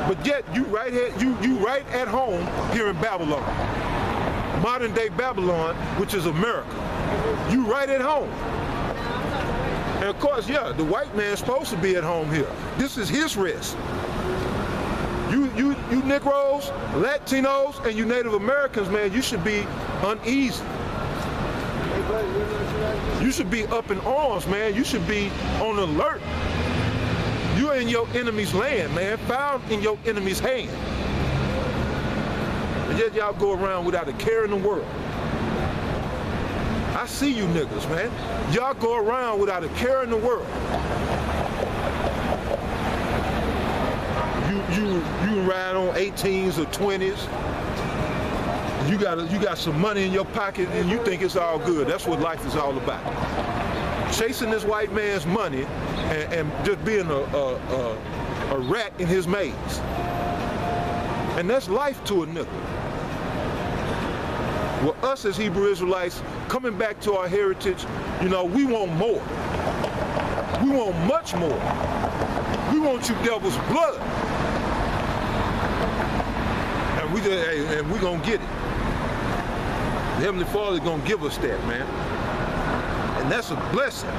But yet you right at home here in Babylon, modern day Babylon, which is America. You right at home. And of course, yeah, the white man's supposed to be at home here. This is his rest. You Negroes, Latinos, and you Native Americans, man, you should be uneasy. You should be up in arms, man. You should be on alert. You're in your enemy's land, man, found in your enemy's hand. And yet y'all go around without a care in the world. I see you niggas, man. Y'all go around without a care in the world. You ride on 18s or 20s. You got some money in your pocket and you think it's all good. That's what life is all about. Chasing this white man's money and just being a rat in his maze. And that's life to a nigga. Well, us as Hebrew Israelites, coming back to our heritage, you know, we want more. We want much more. We want you devil's blood. And we're gonna get it. The Heavenly Father is gonna give us that, man. And that's a blessing.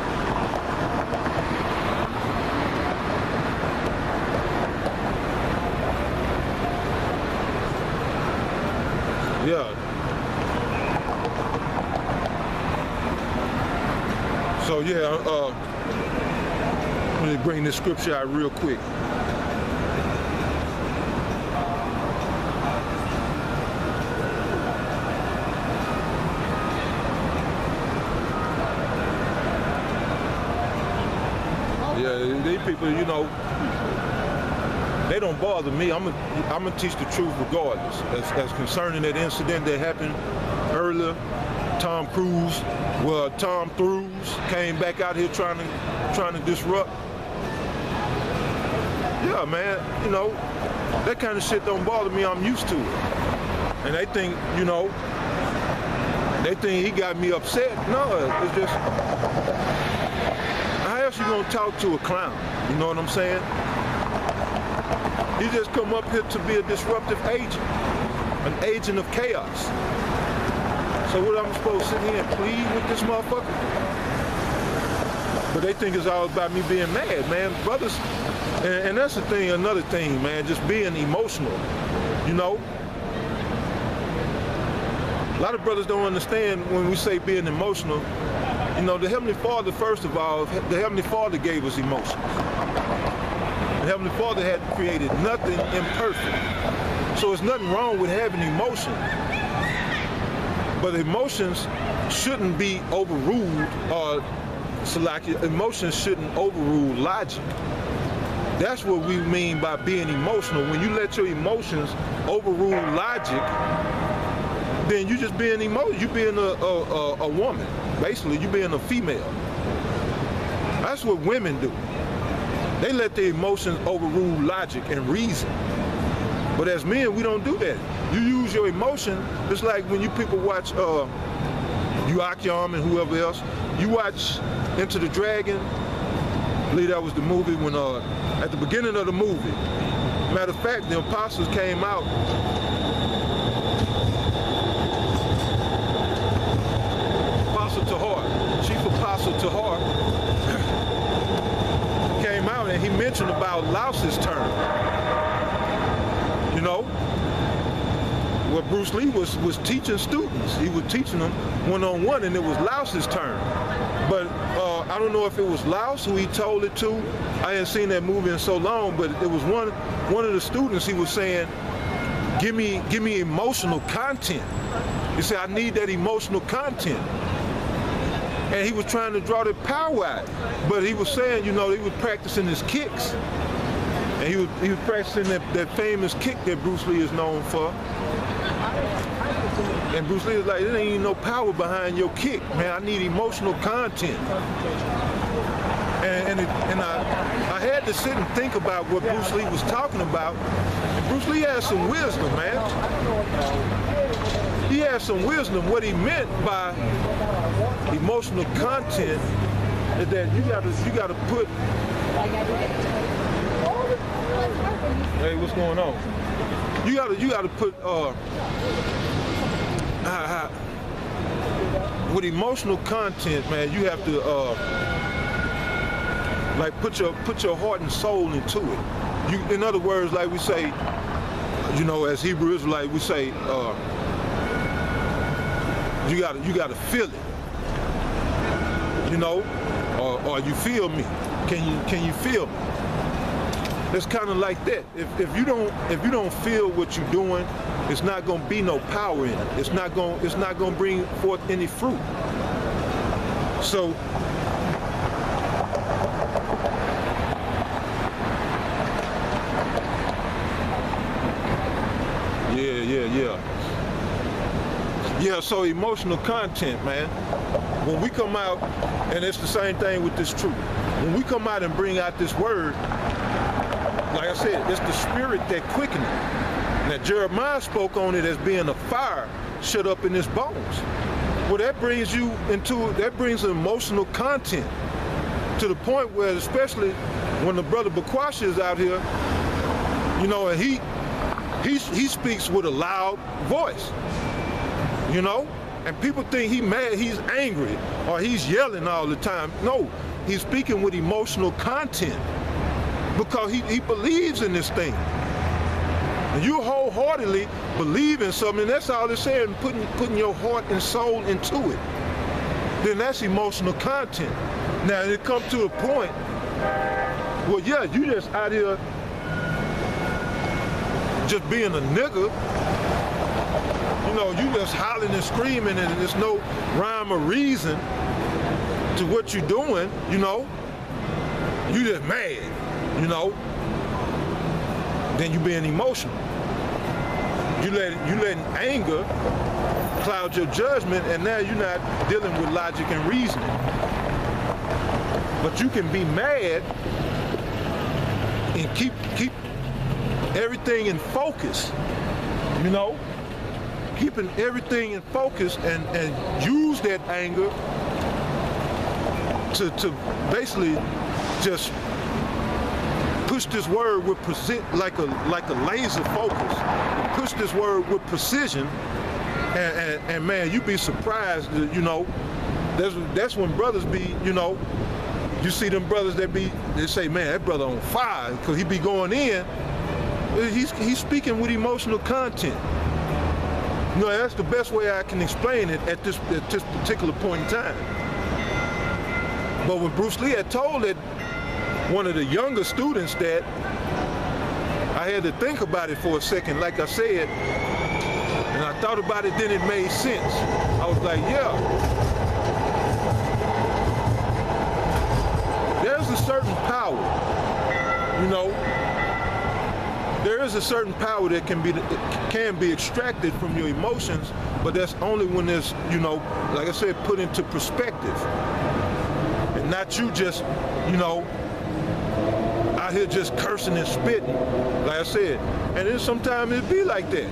Yeah. So yeah, let me bring this scripture out real quick. Yeah, these people, you know, they don't bother me. I'm gonna teach the truth regardless. As concerning that incident that happened earlier, Tom Cruise came back out here trying to disrupt. Yeah, man, you know, that kind of shit don't bother me. I'm used to it. And they think, you know, he got me upset. No, it's just, how else you gonna talk to a clown? You know what I'm saying? He just come up here to be a disruptive agent, an agent of chaos. So what I'm supposed to sit here and plead with this motherfucker? But they think it's all about me being mad, man. Brothers, and that's the thing, another thing, man, just being emotional, you know? A lot of brothers don't understand when we say being emotional. You know, the Heavenly Father, first of all, the Heavenly Father gave us emotions. The Heavenly Father had created nothing imperfect. So there's nothing wrong with having emotion. But emotions shouldn't be overruled, emotions shouldn't overrule logic. That's what we mean by being emotional. When you let your emotions overrule logic, then you just being emotional. You being a woman. Basically, you being a female. That's what women do. They let their emotions overrule logic and reason. But as men, we don't do that. You use your emotion, just like when you people watch Yuakyam and whoever else. You watch Enter the Dragon. I believe that was the movie when, at the beginning of the movie, matter of fact, the apostles came out. Apostle Tahar, Chief Apostle Tahar, came out and he mentioned about Laos's term. You know, where Bruce Lee was teaching students. He was teaching them one-on-one, and it was Laos's turn. But I don't know if it was Laos who he told it to. I hadn't seen that movie in so long, but it was one of the students. He was saying, give me emotional content. He said, I need that emotional content. And he was trying to draw the power out. But he was saying, you know, he was practicing his kicks. And he was practicing that famous kick that Bruce Lee is known for. And Bruce Lee was like, there ain't even no power behind your kick, man. I need emotional content. And I had to sit and think about what Bruce Lee was talking about. And Bruce Lee had some wisdom, man. He had some wisdom. What he meant by emotional content is that you gotta put what's going on. You gotta put with emotional content, man. You have to like put your heart and soul into it. In other words, like we say, you know, as Hebrew Israelite, we say, you gotta feel it. You know, or you feel me? Can you feel me? It's kind of like that. If you don't feel what you're doing, it's not gonna be no power in it. It's not gonna bring forth any fruit. So yeah, so emotional content, man. When we come out, and it's the same thing with this truth. When we come out and bring out this word, like I said, it's the spirit that quickened it. Now Jeremiah spoke on it as being a fire shut up in his bones. Well, that brings emotional content to the point where, especially when the brother Bakwasha is out here, you know, and he speaks with a loud voice, you know, and people think he's mad, he's angry, or he's yelling all the time. No, he's speaking with emotional content because he believes in this thing. And you wholeheartedly believe in something, and that's all it's saying, putting your heart and soul into it. Then that's emotional content. Now it comes to a point, well, yeah, you just out here just being a nigga. You know, you just hollering and screaming, and there's no rhyme or reason to what you're doing, you know. You just mad, you know. Then you being emotional. You letting anger cloud your judgment, and now you're not dealing with logic and reasoning. But you can be mad and keep everything in focus, you know, keeping everything in focus and use that anger to basically just push this word with like a laser focus. Push this word with precision, and man, you'd be surprised. You know, that's when brothers be, you know, you see them brothers they say, man, that brother on fire, because he be going in. He's speaking with emotional content. You know, that's the best way I can explain it at this particular point in time. But when Bruce Lee had told that one of the younger students that, I had to think about it for a second, like I said, and I thought about it, then it made sense. I was like, yeah, there's a certain power, you know, there is a certain power that can be extracted from your emotions, but that's only when there's, you know, like I said, put into perspective. And not you just, you know, out here just cursing and spitting, like I said. And then sometimes it be like that.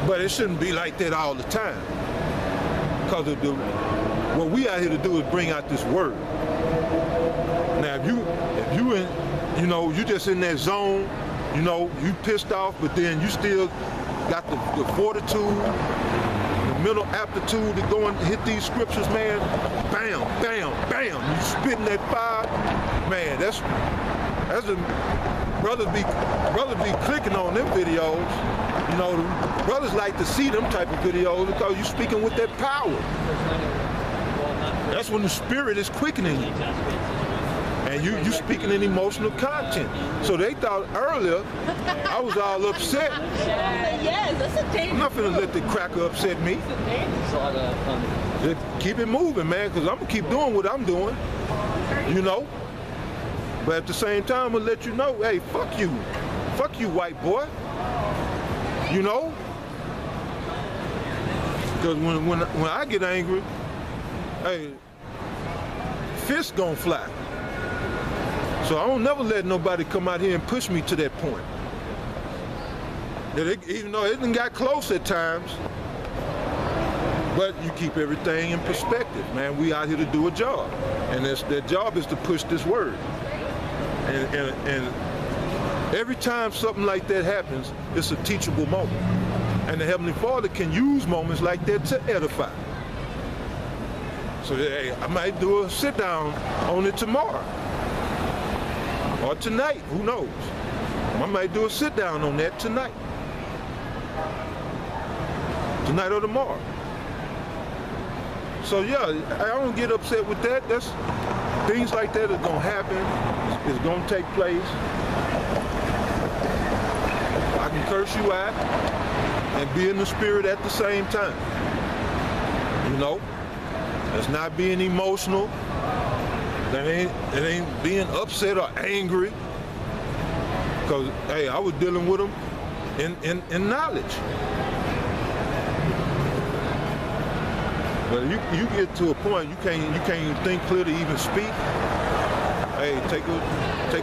But it shouldn't be like that all the time. Because what we out here to do is bring out this word. Now if you in, you know, you just in that zone, you know, you pissed off, but then you still got the fortitude, the mental aptitude to go and hit these scriptures, man. Bam, bam, bam. You spitting that fire, man. That's the brothers be clicking on them videos. You know, the brothers like to see them type of videos because you speaking with that power. That's when the spirit is quickening you. And you speaking in emotional content. So they thought earlier I was all upset. Yes, that's a dangerous. I'm not finna let the cracker upset me. Just keep it moving, man, because I'm gonna keep doing what I'm doing, you know. But at the same time, I'm gonna let you know, hey, fuck you, white boy, you know. Because when I get angry, hey, fists gonna fly. So I don't never let nobody come out here and push me to that point. Even though it done got close at times, but you keep everything in perspective, man. We out here to do a job, and that job is to push this word. And Every time something like that happens, it's a teachable moment. And the Heavenly Father can use moments like that to edify. So hey, I might do a sit down on it tomorrow. Or tonight, who knows? I might do a sit down on that tonight. Tonight or tomorrow. So yeah, I don't get upset with that. That's things like that are gonna happen. It's gonna take place. I can curse you out and be in the spirit at the same time. You know? It's not being emotional. It ain't being upset or angry. Because, hey, I was dealing with them in knowledge. But you get to a point you can't even think clear to even speak. Hey, take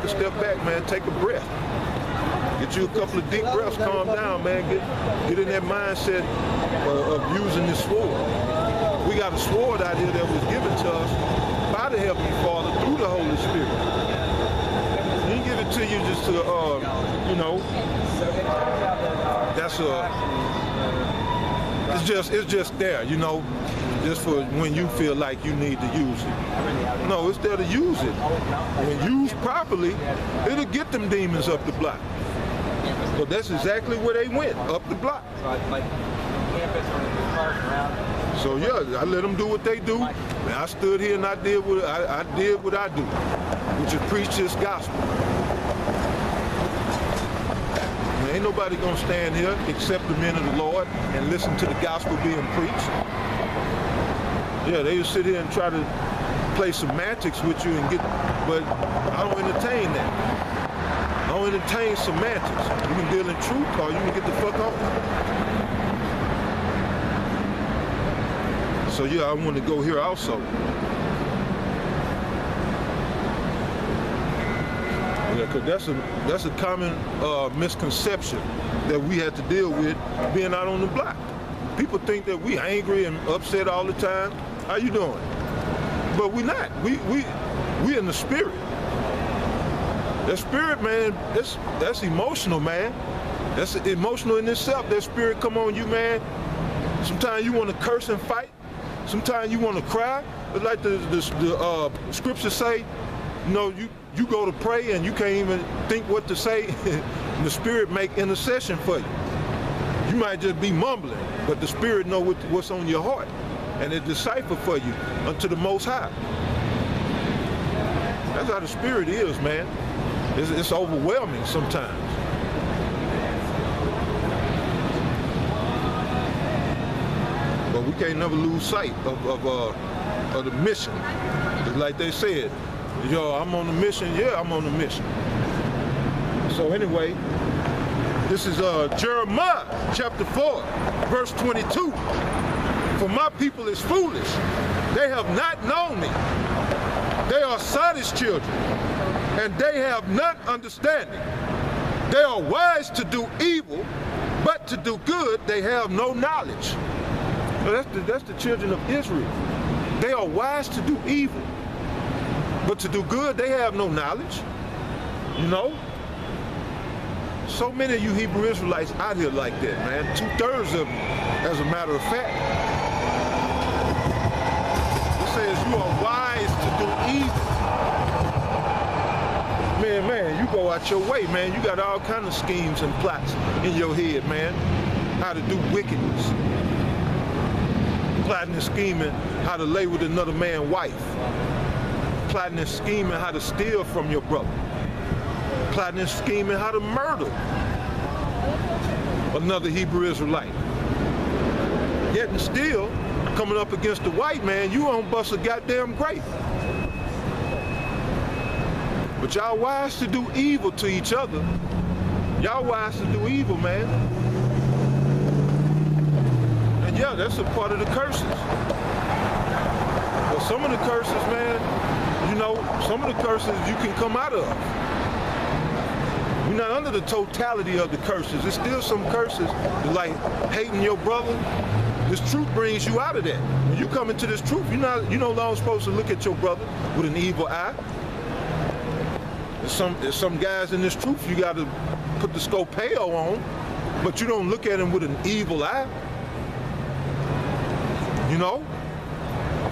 a step back, man. Take a breath. Get you a couple of deep breaths. Calm down, man. Get in that mindset of using this sword. We got a sword out here that was given to us by the Heavenly Father through the Holy Spirit. He didn't give it to you just to, you know, that's it's just there, you know, just for when you feel like you need to use it. No, it's there to use it. When used properly, it'll get them demons up the block. So that's exactly where they went, up the block. So yeah, I let them do what they do. And I stood here and I did what I do, which is preach this gospel. Ain't nobody gonna stand here except the men of the Lord and listen to the gospel being preached. Yeah, they just sit here and try to play semantics with you and get, but I don't entertain that. I don't entertain semantics. You can deal in truth or you can get the fuck off. So yeah, I want to go here also. Yeah, because that's a common misconception that we had to deal with being out on the block. People think that we angry and upset all the time. How you doing? But we not. We in the spirit. That spirit, man, that's emotional, man. That's emotional in itself. That spirit come on you, man. Sometimes you want to curse and fight. Sometimes you want to cry. It's like the scriptures say, you know, you go to pray and you can't even think what to say. And the spirit make intercession for you. You might just be mumbling, but the spirit know what's on your heart. And it decipher for you unto the Most High. That's how the spirit is, man. It's overwhelming sometimes. But we can't never lose sight of the mission. It's like they said, yo, I'm on the mission. Yeah, I'm on the mission. So anyway, this is Jeremiah chapter 4, verse 22. For my people is foolish. They have not known me. They are Sodom's children, and they have not understanding. They are wise to do evil, but to do good they have no knowledge. So that's the children of Israel. They are wise to do evil, but to do good they have no knowledge. You know? So many of you Hebrew Israelites out here like that, man. 2/3 of them, as a matter of fact. It says you are wise to do evil. Man, you go out your way, man. You got all kind of schemes and plots in your head, man. How to do wickedness. Plotting and scheming how to lay with another man's wife. Plotting and scheming how to steal from your brother. Plotting and scheming how to murder another Hebrew Israelite. Yet and still, coming up against the white man, you won't bust a goddamn grape. But y'all wise to do evil to each other. Y'all wise to do evil, man. And yeah, that's a part of the curses. But some of the curses, man, you know, some of the curses you can come out of. We're not under the totality of the curses. There's still some curses, like hating your brother. This truth brings you out of that. When you come into this truth, you're no longer supposed to look at your brother with an evil eye. There's some guys in this truth you got to put the scopeo on, but you don't look at him with an evil eye. You know?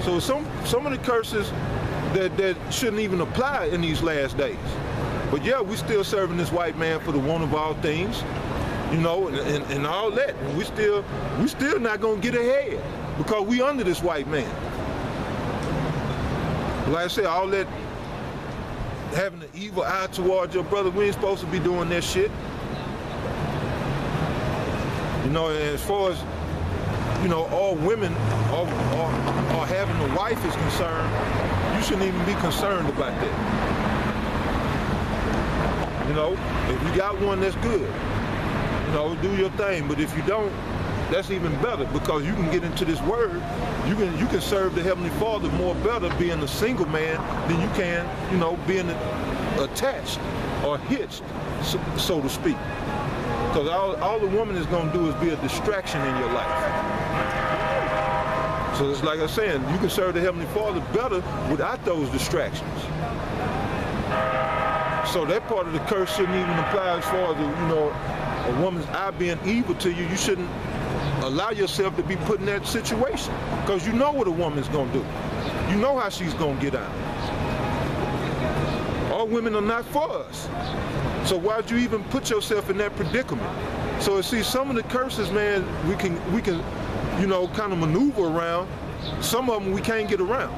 So some of the curses that shouldn't even apply in these last days. But yeah, we still serving this white man for the one of all things, you know, and all that. And we still not gonna get ahead because we under this white man. Like I said, all that having an evil eye towards your brother, we ain't supposed to be doing that shit. You know, and as far as, you know, all women or having a wife is concerned, you shouldn't even be concerned about that. You know, if you got one, that's good. You know, do your thing. But if you don't, that's even better because you can get into this word. You can serve the Heavenly Father more better being a single man than you can, you know, being attached or hitched, so to speak. Because all the woman is going to do is be a distraction in your life. So it's like I'm saying, you can serve the Heavenly Father better without those distractions. So that part of the curse shouldn't even apply as far as, you know, a woman's eye being evil to you. You shouldn't allow yourself to be put in that situation because you know what a woman's going to do. You know how she's going to get out. All women are not for us. So why'd you even put yourself in that predicament? So see, some of the curses, man, we can, you know, kind of maneuver around. Some of them we can't get around.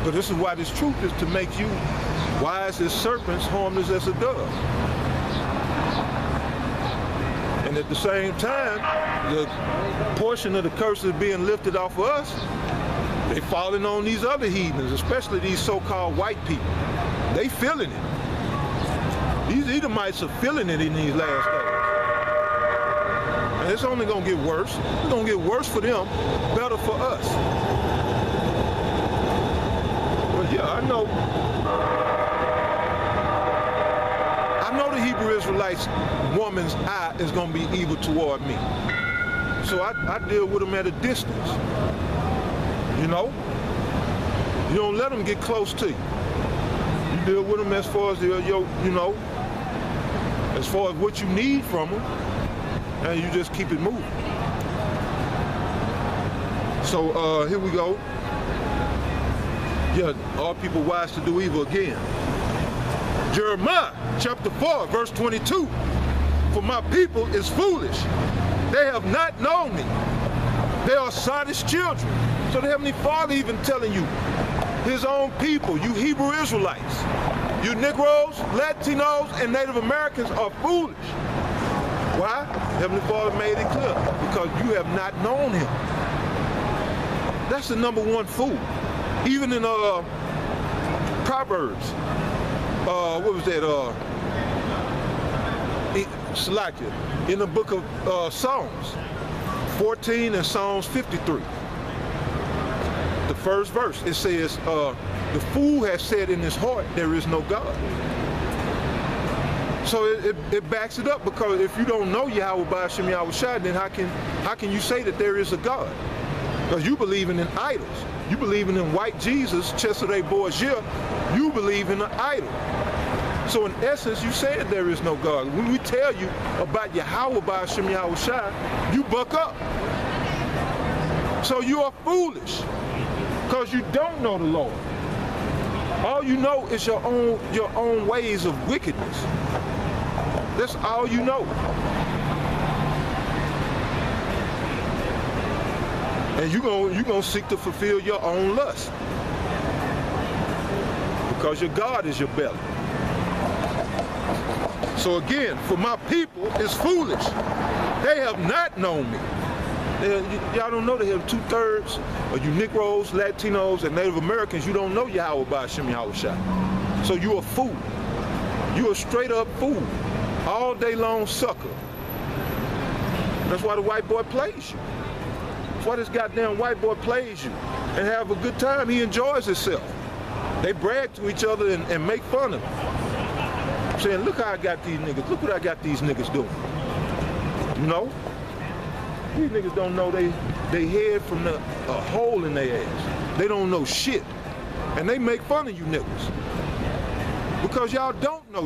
But this is why this truth is to make you wise as serpents, harmless as a dove. And at the same time, the portion of the curses being lifted off of us, they falling on these other heathens, especially these so-called white people. They feeling it. These Edomites are feeling it in these last days. And it's only gonna get worse. It's gonna get worse for them, better for us. But yeah, I know the Hebrew Israelites woman's eye is gonna be evil toward me. So I deal with them at a distance. You know? You don't let them get close to you. You deal with them as far as you know, as far as what you need from them, and you just keep it moving. So here we go. Yeah, all people wise to do evil again. Jeremiah chapter 4, verse 22. For my people is foolish. They have not known me. They are Sodom's children. So the Heavenly Father even telling you, his own people, you Hebrew Israelites, you Negroes, Latinos, and Native Americans are foolish. Why? Heavenly Father made it clear. Because you have not known him. That's the number one fool. Even in Proverbs, what was that? Salakia, in the book of Psalms 14 and Psalms 53. The first verse, it says, the fool has said in his heart, there is no God. So it backs it up, because if you don't know Yahweh Ba'ashem Yahushua, then how can you say that there is a God? Because you believing in idols. You believing in white Jesus, Chesedek Borgia, you believe in an idol. So in essence, you said there is no God. When we tell you about Yahweh Ba'ashem Yahushua, you buck up. So you are foolish, because you don't know the Lord. All you know is your own ways of wickedness. That's all you know. And you're gonna seek to fulfill your own lust, because your God is your belly. So again, for my people is foolish. They have not known me. Y'all don't know that here 2/3 of you Negroes, Latinos, and Native Americans, you don't know Yahweh Ba'ashem Yahushua. So you a fool. You a straight up fool. All day long sucker. That's why the white boy plays you. That's why this goddamn white boy plays you and have a good time. He enjoys himself. They brag to each other and make fun of him. Saying, look how I got these niggas. Look what I got these niggas doing. You know? These niggas don't know they head from a hole in their ass. They don't know shit. And they make fun of you niggas. Because y'all don't know